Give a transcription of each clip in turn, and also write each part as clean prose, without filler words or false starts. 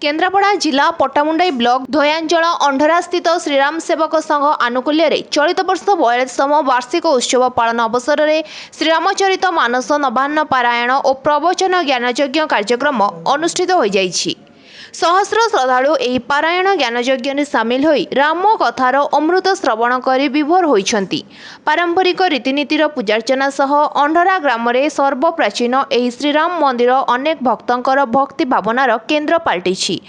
केन्द्रापड़ा जिला पट्टामुंडाई ब्लॉक धोयांचल अंधरा स्थित श्रीराम सेवक संघ आनुकूल्य चलित वर्ष 42तम वार्षिक उत्सव पालन अवसर में श्रीरामचरित मानस नवान्न पारायण और प्रवचन ज्ञानयज्ञ कार्यक्रम अनुष्ठित हो जाइछि। सहस्र श्रद्धालु एही पारायण ज्ञानयज्ञ में सामिल होई राम कथार अमृत श्रवण करी विभोर होइछंती। पारंपरिक रीतिनीतिर पूजार्चना सह अंधरा ग्राम रे सर्वप्राचीन एही श्रीराम मंदिर अनेक भक्तंकर भक्ति भावनार केन्द्र पाल्टिछि।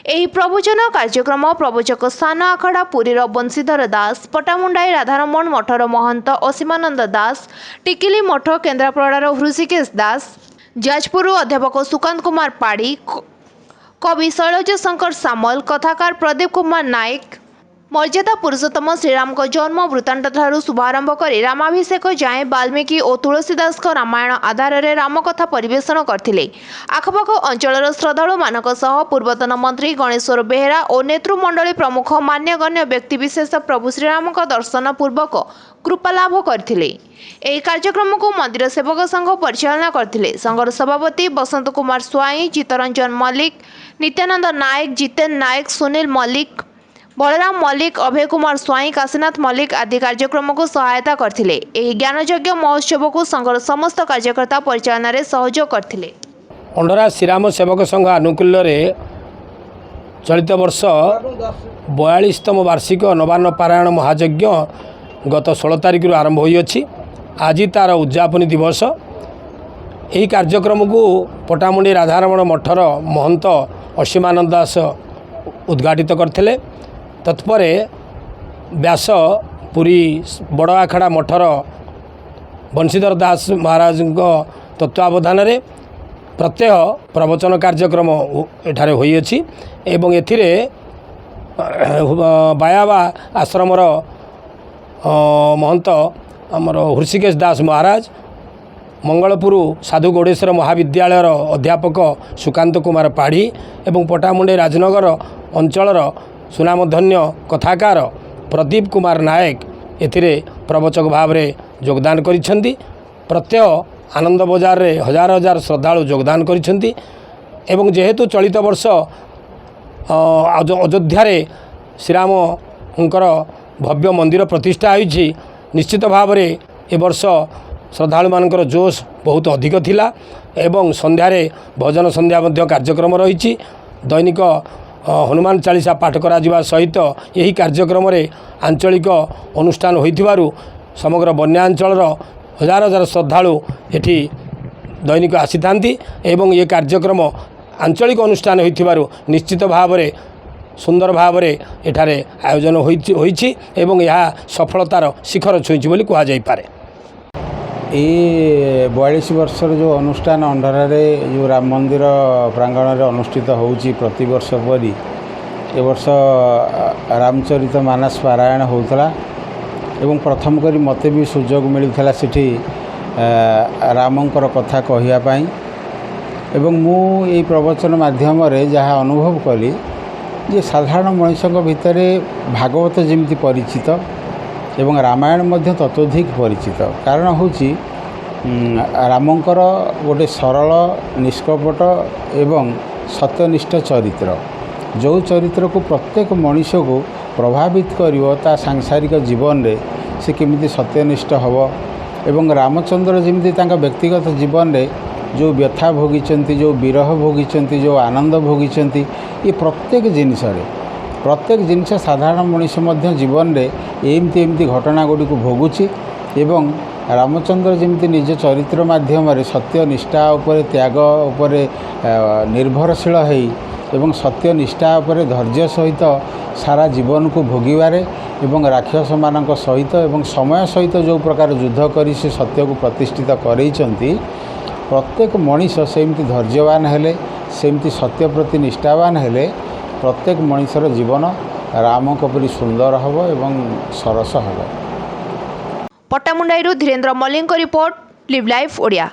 एही प्रवचन कार्यक्रम प्रवचक सान आखड़ा पुरीर बंशीधर दास, पट्टामुंडाई राधारमण मठर महंत असीमानंद दास, टिकिली मठ केन्द्रापड़ार हृषिकेश दास, जाजपुर अध्यापक सुकांत कुमार पाड़ी, कवि शैलज शंकर सामल, कथाकार प्रदीप कुमार नायक मर्यादा पुरुषोत्तम श्रीराम को जन्म वृत्तांत ठारू शुभारंभ कर रामाभिषेक जाए वाल्मीकि और तुलसीदास को रामायण आधार में रामकथा परिवेषण करथिले। आखपाख अंचल श्रद्धालु मानक सह पूर्वतन मंत्री गणेश्वर बेहेरा और नेतृमंडली प्रमुख मान्यगण्य व्यक्तिविशेष प्रभु श्रीराम का दर्शन पूर्वक कृपालाभ करथिले। एही कार्यक्रम को मंदिर सेवक संघ परिचालना करथिले। संघर सभापति बसंत कुमार स्वाई, चित्तरंजन मल्लिक, नित्यानंद नायक, जितेन नायक, सुनील मल्लिक, बलराम मल्लिक, अभय कुमार स्वाई, काशीनाथ मल्लिक आदि कार्यक्रम को सहायता करथिले। एही ज्ञानयज्ञ महोत्सव को संघर समस्त कार्यकर्ता परिचालना रे सहयोग करथिले। अंधरा श्रीराम सेवक संघ आनुकूल्य रे चलित वर्ष 42तम वार्षिक नवान्न पारायण महायज्ञ गत 16 तारिख आरंभ होइछि। आज तार उद्यापनी दिवस। यही कार्यक्रम को पट्टामुंडी राधारमण मठर महंत असीमानंद दास उद्घाटित करथिले। तत्परे व्यास पुरी बड़ आखड़ा मठर बंशीधर दास महाराज तत्वावधान रे प्रत्यय प्रवचन कार्यक्रम एठारे होइछि एवं एथिरे बायाबा आश्रमर महंत आमर हृषिकेश दास महाराज, मंगलपुर साधु गौड़ेश्वर महाविद्यालयर अध्यापक सुकांत कुमार पाढ़ी एवं पट्टामुंडई राजनगर अंचलर सुनामधन्य कथाकार प्रदीप कुमार नायक एथिरे प्रवचक भाव में योगदान करिसेंती। प्रत्यय आनंद बजार रे हजार हजार श्रद्धालु योगदान करिसेंती एवं जेहेतु चलित वर्ष अयोध्या श्रीरामंकर भव्य मंदिर प्रतिष्ठा होइछि, निश्चित भाव में ए वर्ष श्रद्धालु मानकर जोश बहुत अधिक थिला एवं संध्यारे भजन संध्या मध्य कार्यक्रम रही। दैनिक हनुमान चालीसा पाठ करा जिबा सहित यही कार्यक्रम रे आंचलिक अनुष्ठान होइथिबारु समग्र बन्यांचलर हजार हजार श्रद्धालु एठी दैनिक आसीथांती एवं ये कार्यक्रम आंचलिक अनुष्ठान होइथिबारु निश्चित भाव में सुंदर भाव में एठारे आयोजन होइछि एवं यह सफलतार शिखर छुईछि बोली कहा जाई पारे। ये 42 वर्षर जो अनुष्ठान अंधरा रे जो राम मंदिर प्रांगण रे अनुष्ठित होउछि प्रति वर्ष परी ए वर्ष रामचरित मानस पारायण होउतला एवं प्रथम करी मते भी सुजोग मिलुथला सेठी रामंकर कथा कहिया पई एवं मु ए प्रवचन माध्यम रे जहाँ अनुभव कली जे साधारण मनुष्यों भितर भागवत जमी परिचित एवं रामायण मध्य तत्वधिक परिचित। कारण होची रामंकर गोटे सरल निष्कपट एवं सत्यनिष्ठ चरित्र, जो चरित्र को प्रत्येक मनुष्य को प्रभावित करिवो ता सांसारिक जीवन रे से केमिति सत्यनिष्ठ हबो एवं रामचंद्र जमी व्यक्तिगत जीवन रे जो व्यथा भोगिचंती, जो विरह भोगिचंती, जो आनंद भोगिचंती, ये प्रत्येक जिनिस साधारण मनुष्य मध्य जीवन रे एमती घटना गुड़ी को भोगुची एवं रामचंद्र जमी निज चरित्र माध्यम रे सत्य निष्ठा उपर त्याग उपर निर्भरशील होई एवं सत्य निष्ठा उपर धैर्य सहित सारा जीवन को भोगिबारे एवं राक्षस मानक सहित एवं समय सहित जो प्रकार युद्ध करी से सत्य को प्रतिष्ठित करैचंती। प्रत्येक मनीष सेमती धैर्यवान हेले, सेमती सत्य प्रति निष्ठावान हेले प्रत्येक मनीषर जीवन राम कपरी सुंदर हबो एवं सरस हबो। पट्टामुंडाईरू Dhirendra Mallik report, live life Odia.